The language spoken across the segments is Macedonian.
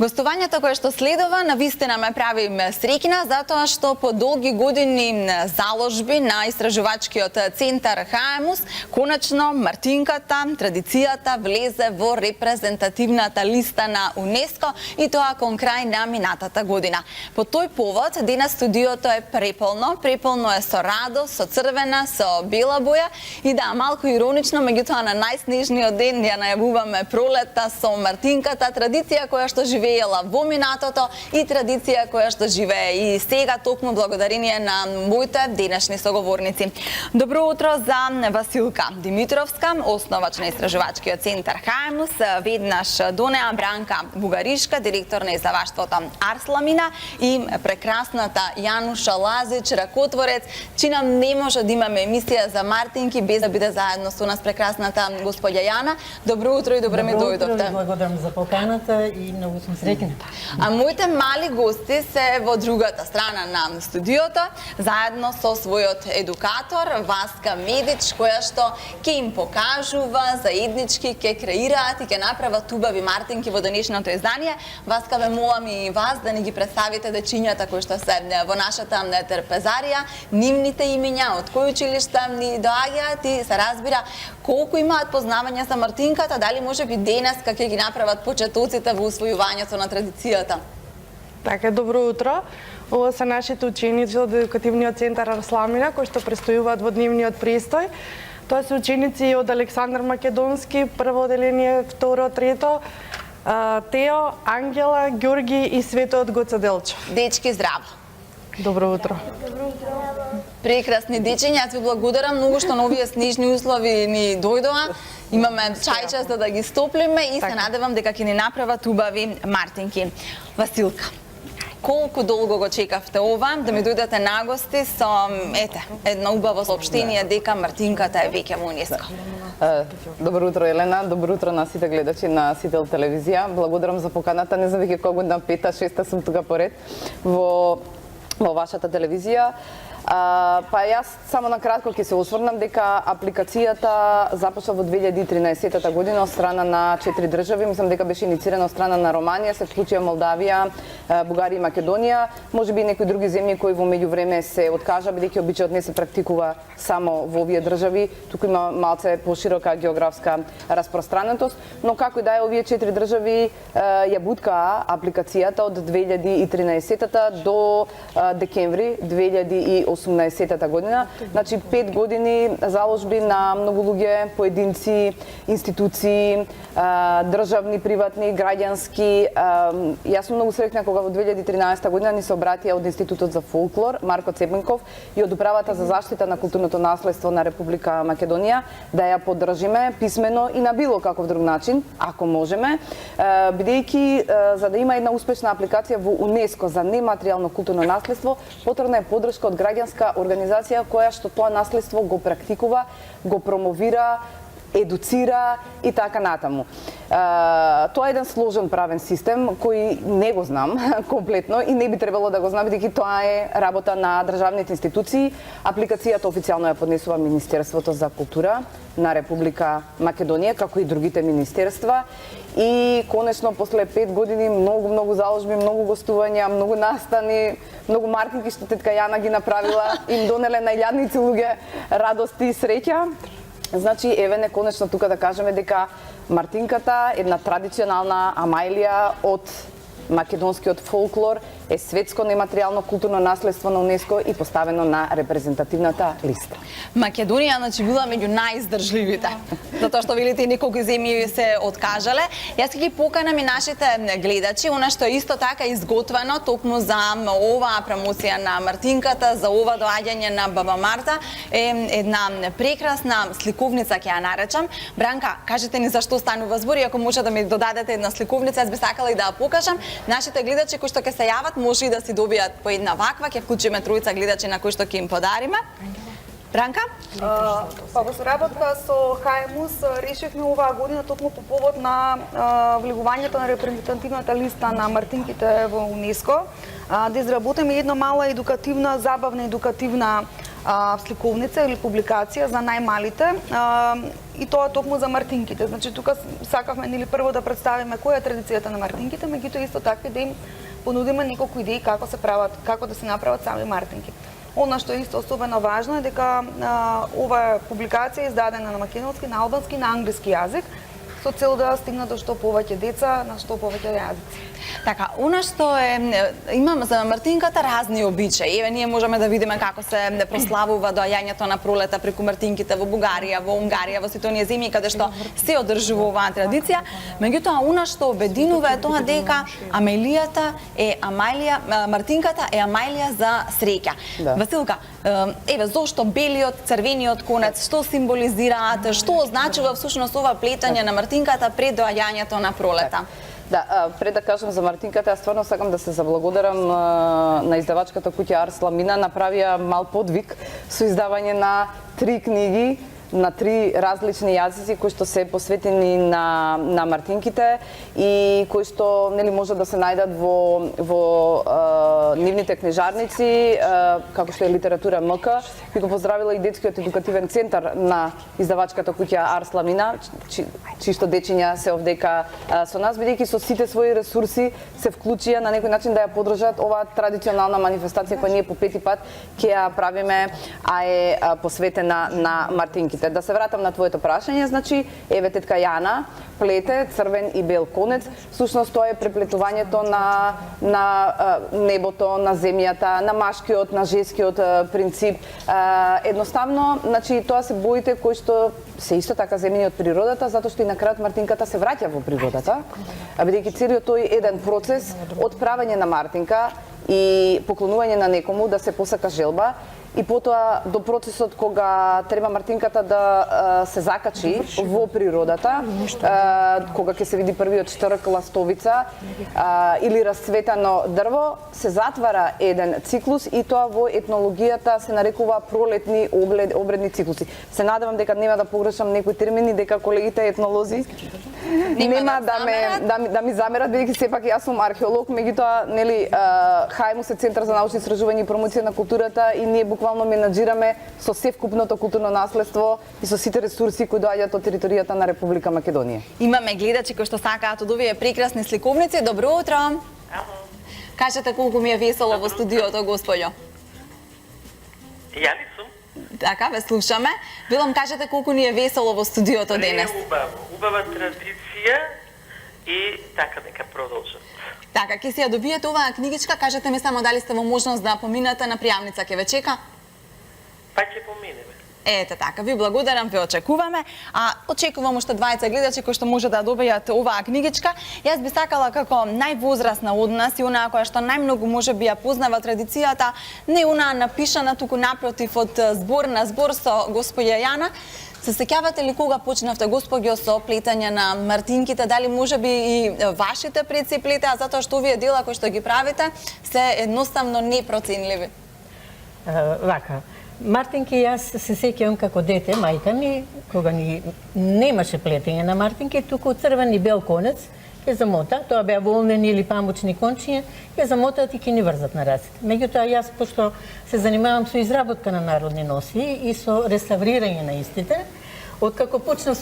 Гостувањето кое што следува навистина ме прави среќна затоа што по долги години заложби на истражувачкиот центар ХАЕМУС конечно Мартинката, традицијата влезе во репрезентативната листа на УНЕСКО и тоа кон крај на минатата година. По тој повод денес студиото е преполно е со радост, со црвена, со бела боја и да, малку иронично, меѓутоа на најснежниот ден ја најавуваме пролетта со Мартинката, традиција која што живеела во минатото и традиција која што живее и сега токму благодарение на моите денешни соговорници. Добро утро за Василка Димитровска, основач на истражувачкиот центар ХАЕМУС, веднаш до неа Бранка Бугаришка, директор на издаваштвото Арсламина и прекрасната Јануша Лазич, ракотворец, чина не може да имаме емисија за Мартинки без да биде заедно со нас прекрасната господја Јана. Добро утро и добре ми дојдовте. Добро утро, благодарам за поканата и многу сум среќна. А моите мали гости се во другата страна на студиото, заедно со својот едукатор Васка Медич, која што ќе им покажува, заеднички ќе креираат и ќе направат убави Мартинки во денешното издание. Васка, ве молам и вас да ни ги представите дечињата кои што се во нашата трпезарија, нивните имиња, од кои училишта ни доаѓаат и се разбира колку имаат познавање за Мартинката, дали можеби денеска ќе ги направат почетоците во усвојувањето на традицијата. Така, добро утро. Ова се нашите ученици од едукативниот центар Арсламина кои што престојуваат во дневниот престој. Тоа се ученици од Александар Македонски, прво оделение, второ, трето, Тео, Ангела, Ѓорги и Свето од Гоце Делчев. Дечки, здраво! Добро утро. Прекрасни дечиња, јас ви благодарам многу што на овие снежни услови ни дојдоа. Имаме чајче за да ги стоплиме и се надевам дека ќе ни направат убави Мартинки. Василка, колку долго го чекавте ова, да ми дојдете на гости со едно убаво соопштение дека Мартинката е веќе во УНЕСКО? Добро утро, Елена, добро утро на сите гледачи на Сител телевизија. Благодарам за поканата, не знам веќе која година, пета, шеста сум тука поред во вашата телевизија. Па јас само на кратко ќе се осврнам дека апликацијата започна во 2013 година од страна на 4 држави, мислам дека беше инициирана од страна на Романија, се вклучија Молдавија, Бугарија и Македонија, можеби и некои други земји кои во меѓувреме се откажа бидејќи обичајот не се практикува само во овие држави, туку има малце поширока географска распространетост, но како и да е, овие 4 држави ја буткаа апликацијата од 2013 до декември 2018 година. Значи 5 години заложби на многу луѓе, поединци, институции, државни, приватни, граѓански. Јас сум многу среќна кога во 2013 година ни се обратија од Институтот за фолклор Марко Цепенков и од Управата за заштита на културното наследство на Република Македонија да ја поддржиме писмено и на било каков друг начин, ако можеме, бидејќи за да има една успешна апликација во УНЕСКО за нематеријално културно наследство, потребна е поддршка од граѓанска организација која што тоа наследство го практикува, го промовира, едуцира и така натаму. Тоа е еден сложен правен систем кој не го знам комплетно и не би требало да го знам, бидејќи тоа е работа на државните институции. Апликацијата официјално ја поднесува Министерството за култура на Република Македонија, како и другите министерства. И конечно после 5 години многу заложби, многу гостувања, многу настани, многу Мартинки што тетка Јана ги направила, им донеле најлјадници луѓе радост и среќа. Значи, еве не конечно тука да кажеме дека Мартинката, една традиционална амајлија од македонскиот фолклор, е светско нематеријално културно наследство на УНЕСКО и поставено на репрезентативната листа. Македонија била меѓу најиздржливите, затоа што велите неколку земји се откажале. Јас ќе ги поканам и нашите гледачи, она што е исто така изготвено токму за оваа промоција на Мартинката, за ова доаѓање на Баба Марта, е една прекрасна сликовница, ќе ја наречам. Бранка, кажете ни зашто станува збор и ако може да ми додадете една сликовница, јас би сакала и да ја покажам. Нашите гледачи кои што ќе се јават може и да си добијат по една ваква, ќе вклучиме тројца гледачи на кои што ќе им подариме. Бранка? Па во соработка со ХАЕМУС решивме оваа година токму по повод на влегувањето на репрезентативната листа на Мартинките во УНЕСКО да изработиме една мала едукативна, забавна едукативна сликовница или публикација за најмалите, и тоа токму за мартинките. Значи, тука сакавме нели прво да представиме која е традицијата на мартинките, меѓутоа исто така да им понудиме неколку идеи како се прават, како да се направат сами мартинки. Она што е исто особено важно е дека ова публикација е издадена на македонски, на албански и на англиски јазик, со цел да стигнат до што повеќе деца на што повеќе јазици. Така, она што имам за мартинката разни обичаи. Еве ние можеме да видиме како се прославува доаѓањето на пролета преку мартинките во Бугарија, во Унгарија, во сите оние земји каде што се одржува оваа традиција. Меѓутоа, она што обединува е тоа дека мартинката е Амајлија за среќа. Да. Василка, еве зошто белиот, црвениот конец, што символизираат, што означува всушност ова плетање на мартинката пред доаѓањето на пролета? Да, пред да кажам за мартинката, јас стварно сакам да се заблагодарам на издавачката куќа Арс Ламина, направија мал подвиг со издавање на 3 книги на 3 различни јазици кои што се посветени на мартинките и кои што нели може да се најдат во нивните книжарници, како што е Литература МК. Би го поздравила и детскиот едукативен центар на издавачката куќа Арс Ламина, чисто дечиња се овдека со нас, бидејќи со сите своји ресурси се вклучија на некој начин да ја поддржат оваа традиционална манифестација која ние по 5-ти пат ќе ја правиме, а е посветена на мартинките. Да се вратам на твоето прашање, значи, еве тетка Јана плете црвен и бел конец. Всушност тоа е преплетувањето на небото, на земјата, на машкиот, на женскиот принцип. Едноставно, значи, тоа се боите кои што се исто така земени од природата, затоа што и на крајот мартинката се враќа во природата, бидејќи целиот тој еден процес од правење на мартинка и поклонување на некому да се посака желба, и потоа до процесот кога треба мартинката да се закачи во природата, кога ќе се види првиот штрк, ластовица или расцветано дрво, се затвара еден циклус и тоа во етнологијата се нарекува пролетни обредни циклуси. Се надевам дека нема да погрешам некои термини, дека колегите етнолози нема да ми замерат, бидејќи сепак јас сум археолог, меѓутоа нели Хајмус е центар за научни истражувања и промоција на културата и ние буквално менаџираме со севкупното културно наследство и со сите ресурси кои доаѓаат од територијата на Република Македонија. Имаме гледачи кои што сакаат од овие прекрасни сликовници. Добро утро. Кажете колку ми е весело во студиото, господјо. Ја ли сум? Така, ве слушаме. Билам, кажете колку ни е весело во студиото денес. Убава традиција и така дека продолжат. Така, ќе си ја добиете оваа книгичка, кажете ми само дали сте во можност да поминете на пријавница, ќе ве чека? Па ќе поминеме. Ете така, ви благодарам, ве очекуваме, а очекувам уште двајца гледачи кои што може да добијат оваа книгичка. Јас би сакала како највозрасна од нас и онаа која што најмногу може би ја познава традицијата, не онаа напишана, туку напротив од збор на збор со господја Јана. Се сеќавате ли кога почнавте, господјо, со плетање на мартинките? Дали може би и вашите предци плетеа, затоа што овие дела кои што ги правите се едноставно непроценливи? Вака, мартинки јас се сеќавам како дете, мајка ми, кога ни немаше плетење на мартинки, туку црвен и бел конец ќе замота, тоа беа волнени или памучни кончиња, ќе замотаат и ќе ни врзат на раците. Меѓутоа јас, пошто се занимавам со изработка на народни носи и со реставрирање на истите, откако почнав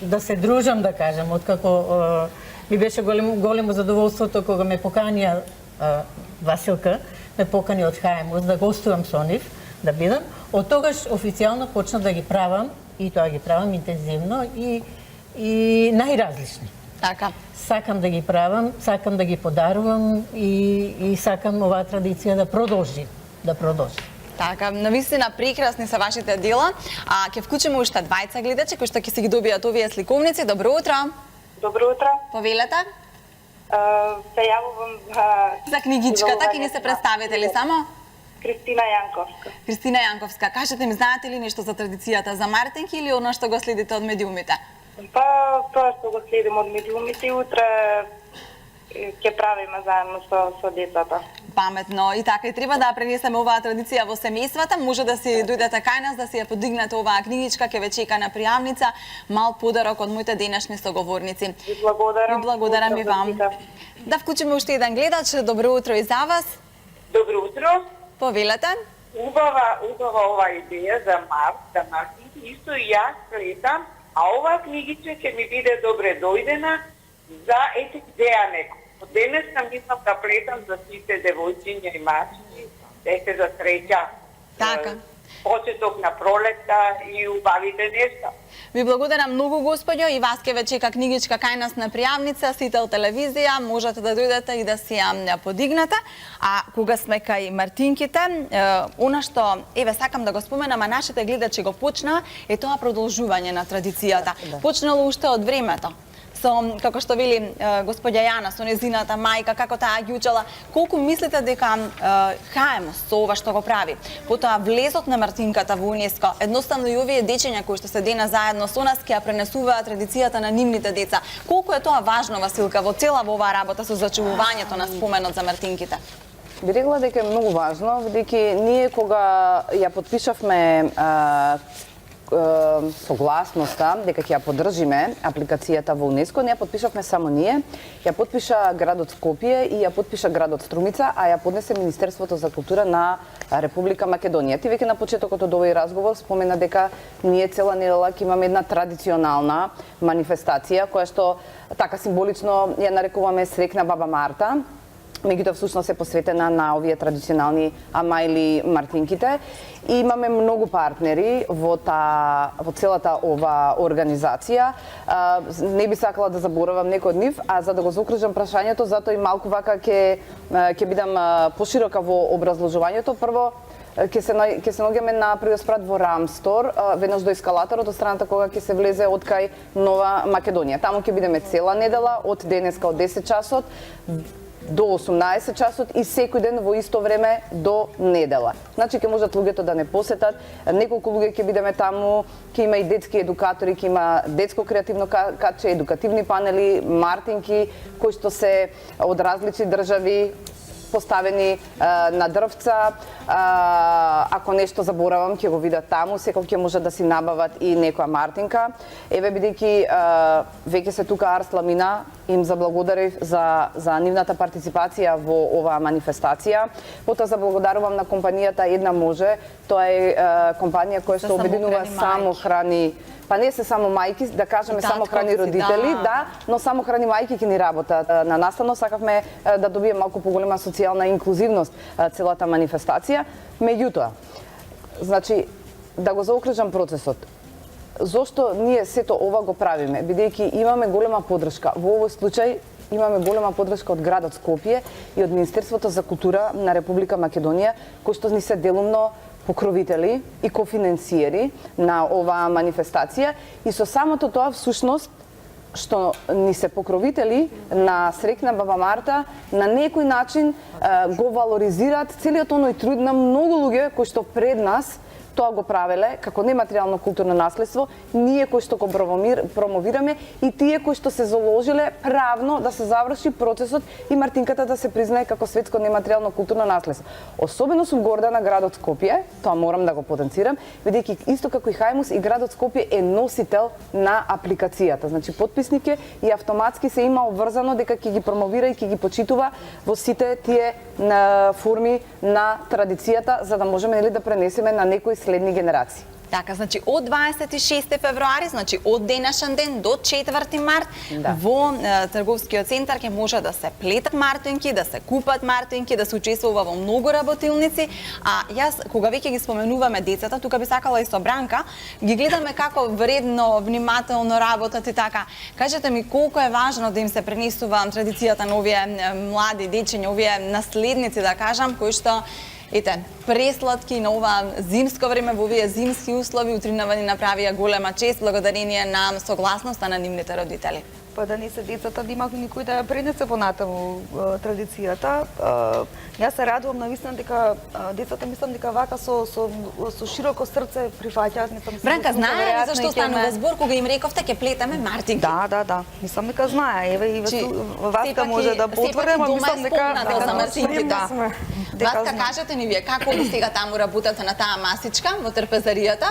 да се дружам, да кажам, откако ми беше големо задоволството кога ме поканија Василка, ме покани од Хајмус да гостувам со нив, да бидам, од тогаш официјално почнав да ги правам и тоа ги правам интензивно и најразлични. Така. Сакам да ги правам, сакам да ги подарувам и сакам оваа традиција да продолжи. Така, навистина прекрасни се вашите дела. А ќе вклучиме уште двајца гледачи кои што ќе си ги добијат овие сликовници. Добро утро. Добро утро. Повелете. Се јавувам за книгичката, ќе ни се представите ли само? Кристина Јанковска. Кристина Јанковска, кажете ми, знаете ли нешто за традицијата за мартинки или оно што го следите од медиумите? Па, тоа што го следим од медиумите, утре ќе правиме заедно со децата. Паметно, и така и треба да пренесеме оваа традиција во семејствата. Може да си дојдете кај нас, да си ја подигнете оваа книгичка, ќе ве чека на пријавница, мал подарок од моите денешни соговорници. Ви благодарам. Ви благодарам и вам. Да вклучиме уште еден гледач. Добро утро и за вас. Добро утро. Повелете. убава ова идеја за мартинки, исто и јас плетам, а ова книгиче ќе ми биде добре дојдена за дејане. Од денеска мислам да плетам за сите девојчиња и мачки, ете за среќа. Така. Почеток на пролетта и убавите нешта. Ви благодарам многу, господјо, и вас ке ве чека книгичка кај нас на пријавница, Сител телевизија, можете да дојдете и да си ја подигнете. А кога сме кај мартинките, она што, еве, сакам да го споменам, а нашите гледачи го почнаа, е тоа продолжување на традицијата. Почнало уште од времето. Како што вели господја Јана, со незината мајка, како таа ги учела, колку мислите дека Хаемус со ова што го прави, потоа влезот на мартинката во УНЕСКО, едноставно и овие дечиња кои што се дена заедно со нас, ќе ја пренесуваат традицијата на нивните деца. Колку е тоа важно, Василка, во цела во оваа работа со зачувувањето на споменот за мартинките? Би рекла дека е многу важно, бидејќи ние кога ја потпишавме согласноста дека ќе ја поддржиме апликацијата во УНЕСКО, не ја потпишавме само ние, ја потпиша градот Скопје и ја потпиша градот Струмица, а ја поднесе Министерството за култура на Република Македонија. Ти веќе на почетокот од овој разговор спомена дека ние цела недела ќе имаме една традиционална манифестација која што така символично ја нарекуваме Срекна баба Марта. Меѓутоа всушност е посветена на овие традиционални амајли мартинките. И имаме многу партнери во целата ова организација. Не би сакала да заборавам некој од нив, а за да го заокружам прашањето, затоа и малку вака ќе бидам поширока во образложувањето. Прво, ќе се наоѓаме на првиот спрат во Рамстор, веднаш до ескалаторот, од страната кога ќе се влезе од кај Нова Македонија. Таму ќе бидеме цела недела, од денеска од 10 часот до 18 часот и секој ден во исто време до недела. Значи ќе можат луѓето да не посетат, неколку луѓе ќе бидеме таму, ќе има и детски едукатори, ќе има детско креативно катче, едукативни панели, мартинки кои што се од различни држави, поставени на дрвца. Ако нешто заборавам, ќе го видат таму, секој ќе може да си набават и некоја мартинка. Еве, бидејќи веќе се тука Арсламина, им заблагодарив за нивната партиципација во оваа манифестација. Потоа заблагодарувам на компанијата Една може. Тоа е компанија која што обединува самохрани, па не се само мајки, да кажеме самохрани родители, да, но самохрани мајки ќе ни работат. На наставно сакавме да добиеме малку поголема социјална инклузивност целата манифестација. Меѓутоа, значи, да го заокружам процесот. Зошто ние сето ова го правиме? Бидејќи имаме голема поддршка. Во овој случај имаме голема поддршка од градот Скопје и од Министерството за култура на Република Македонија, кои што ни се делумно покровители и кофинансиери на оваа манифестација, и со самото тоа всушност што ни се покровители на Срекна баба Марта, на некој начин го валоризираат целиот оној труд на многу луѓе кои што пред нас тоа го правеле како нематеријално културно наследство, ние кои што го промовираме и тие кои што се заложиле правно да се заврши процесот и мартинката да се признае како светско нематеријално културно наследство. Особено сум горда на градот Скопје, тоа морам да го потенцирам, бидејќи исто како и Хаемус, и градот Скопје е носител на апликацијата. Значи потписник е и автоматски се има обврзано дека ќе ги промовира и ќе ги почитува во сите тие форми на традицијата, за да можеме да пренесеме на некои следни генерации. Така, значи од 26 февруари, значи од денешен ден до 4 март, во трговскиот центар ќе може да се плетат мартинки, да се купат мартинки, да се учествува во многу работилници. А јас, кога веќе ги споменуваме децата, тука би сакала и со Бранка, ги гледаме како вредно, внимателно работат и така. Кажете ми колку е важно да им се пренесува традицијата на овие млади дечиња, овие наследници, да кажам, кои што пресладки на ова зимско време, во овие зимски услови, утринава ни направија голема чест благодарение на согласноста на нивните родители. Па да не се децата, да има никој да ја пренесе понатаму традицијата. Јас се радувам навистина дека децата, мислам дека вака со широко срце прифаќаат. Бранка, знае ли зашто станува збор кога им рековте ќе плетеме мартинки? Да. Мислам дека знае. Еве и Васка може да потврди, ама мислам дека за мартинките. Васка, кажете ни вие како сега таму работате на таа масичка во трпезаријата?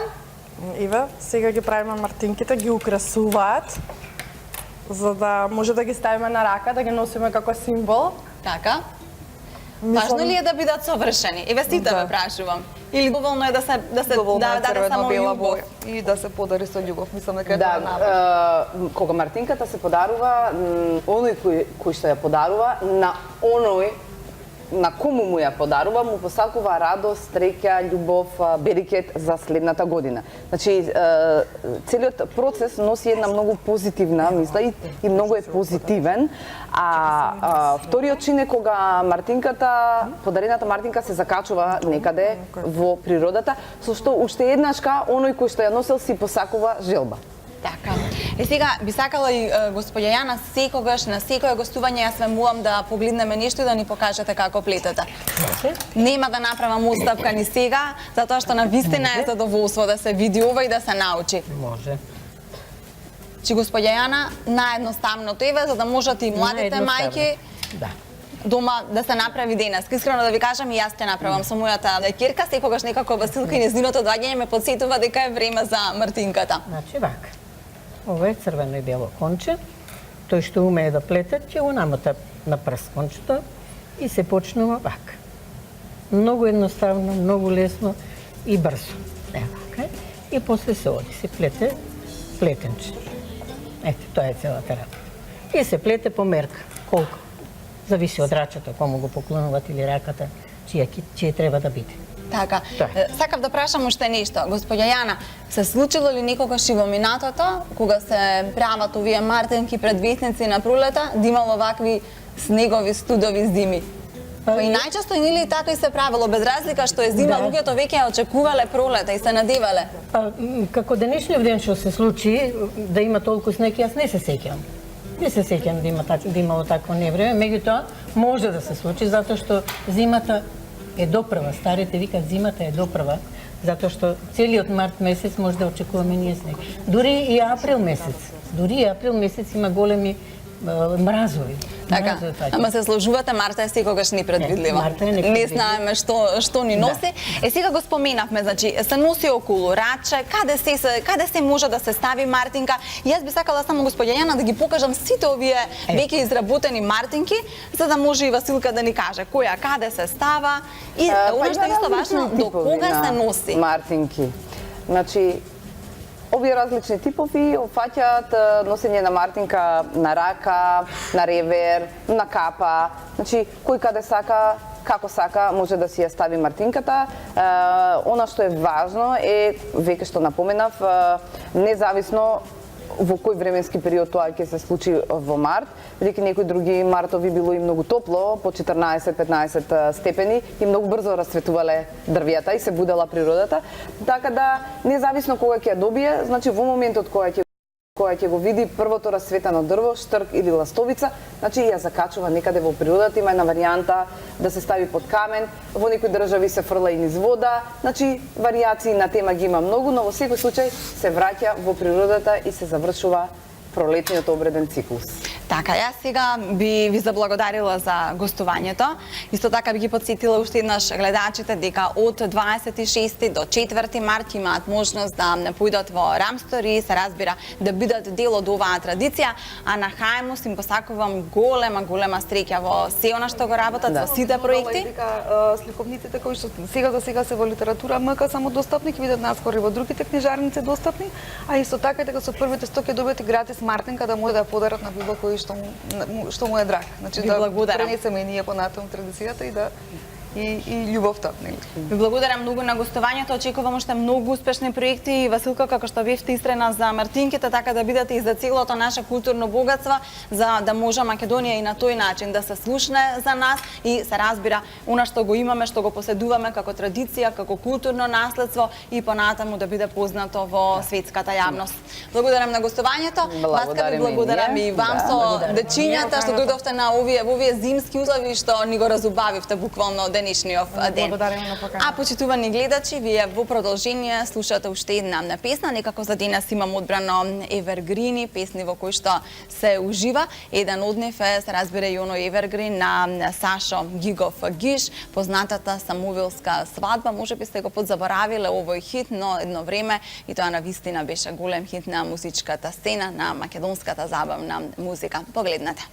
Ива, сега ги правиме мартинките, ги украсуваат, за да може да ги ставиме на рака, да ги носиме како символ. Така. Важно ли е да бидат совршени? Еве сите Да. ве прашувам. Или доволно е да се Доволно да е даде само црвено-бела љубов? боја и да се подари со љубов. Мислам дека е тоа најважно. Да, кога Мартинката се подарува, оној кој што ја подарува, на оној на кому му ја подарува, му посакува радост, среќа, љубов, берекет за следната година. Значи, целиот процес носи една многу позитивна мисла и многу е позитивен. А вториот чин е кога Мартинката, подарената Мартинка се закачува некаде во природата, со што уште еднашка оној кој што ја носел си посакува желба. Така. Сега би сакала и господја Јана секогаш на секое гостување јас ве молам да погледнеме нешто и да ни покажете како плетете. Нема да направам устапка ни сега, затоа што на вистина е задоволство да се види ова и да се научи. Може. Чи господја Јана, наједноставното еве за да можат и младите Наједноставно. мајки Да. дома да се направи денес. Искрено да ви кажам и јас ќе направам со мојата ќерка, секогаш некако Василка и нејзиното доаѓање ме потсетува дека е време за Мартинката. Значи вака. Ова е црвено и бело конче. Тој што умее да плете, ќе го намота на прст кончето и се почнува вака. Многу едноставно, многу лесно и брзо. Вака. И после се оди, се плете плетенче. Ете, тоа е целата работа. И се плете по мерка. Колку? Зависи од рачето, кому го поклонуват или раката, чија треба да биде. Така. Тоа е. Сакав да прашам уште нешто. Господја Јана, се случило ли некогаш и во минатото, кога се прават овие мартинки предвестници на пролета, да имало вакви снегови, студови зими? И најчесто и нели така и се правило, без разлика што е зима, Да. луѓето веќе ја очекувале пролета и се надевале. Како денешниот ден што се случи, да има толку снег, јас не се сеќам. Не се сеќам да имало такво невреме, меѓутоа може да се случи затоа што зимата е допрва. Старите викат зимата е допрва, затоа што целиот март месец може да очекуваме ние снег. Дури и април месец. Дури и април месец има големи мразови. Така, ама се сложувате, Марта е секогаш непредвидлива. Марта е непредвидлива. Не знаеме што ни носи. Сега го споменавме, значи, се носи околу раче, каде се може да се стави мартинка. И јас би сакала само господја Јана да ги покажам сите овие веќе изработени мартинки, за да може и Василка да ни каже која каде се става и она што е исто важно, до кога се носи. Мартинки. Значи, овие различни типови опфаќаат носење на мартинка на рака, на ревер, на капа. Значи, кој каде сака, како сака, може да си ја стави мартинката. Она што е важно е, веќе што напоменав, независно во кој временски период тоа ќе се случи во март, бидејќи некои други мартови било и многу топло, по 14-15 степени и многу брзо расцветувале дрвјата и се будела природата, така да независно кога ќе ја добие, значи во моментот кога ќе го види првото расцветано дрво, штрк или ластовица, значи ја закачува некаде во природата, има една варијанта да се стави под камен, во некои држави се фрла и низ вода, значи варијации на тема ги има многу, но во секој случај се враќа во природата и се завршува пролетниот обреден циклус. Така, јас сега би ви заблагодарила за гостувањето. Исто така би ги подсетила уште еднаш гледачите дека од 26 до 4 март имаат можност да појдат во Рамстори, се разбира да бидат дел од оваа традиција, а на Хаемус им посакувам голема среќа во се она што го работат, во сите проекти. Сликовниците кои што сега за сега се во литература МК само достапни, ќе видат наскоро и во другите книжарници достапни, а исто така дека со првите 100 ќе добиете гратис мартинка да може да подарат на било кој што му е драг. Значи Ви да благодарам. пренесеме и ние понатаму традицијата и да и љубовта, нели? Ви благодарам многу на гостувањето, очекувам уште многу успешни проекти и Василка, како што бевте истрена за мартинките, така да бидете и за целото наше културно богатство, за да може Македонија и на тој начин да се слушне за нас и се разбира она што го имаме, што го поседуваме како традиција, како културно наследство и понатаму да биде познато во светската јавност. Благодарам на гостувањето. Васка ви благодарам и вам со дечињата што дојдовте на овие зимски услови што ни го разубавивте буквално денешниот ден. Благодарам на поканата. А почитувани гледачи, вие во продолжение слушате уште една песна, некако за денес имам одбрано евергрини, песни во кои што се ужива. Еден од нив е, се разбира, и оној евергрин на Сашо Гигов Гиш, познатата Самувилска свадба. Може би сте го подзаборавиле овој хит, но едно време и тоа навистина беше голем хит на музичката сцена, на македонската забавна музика. Погледнете.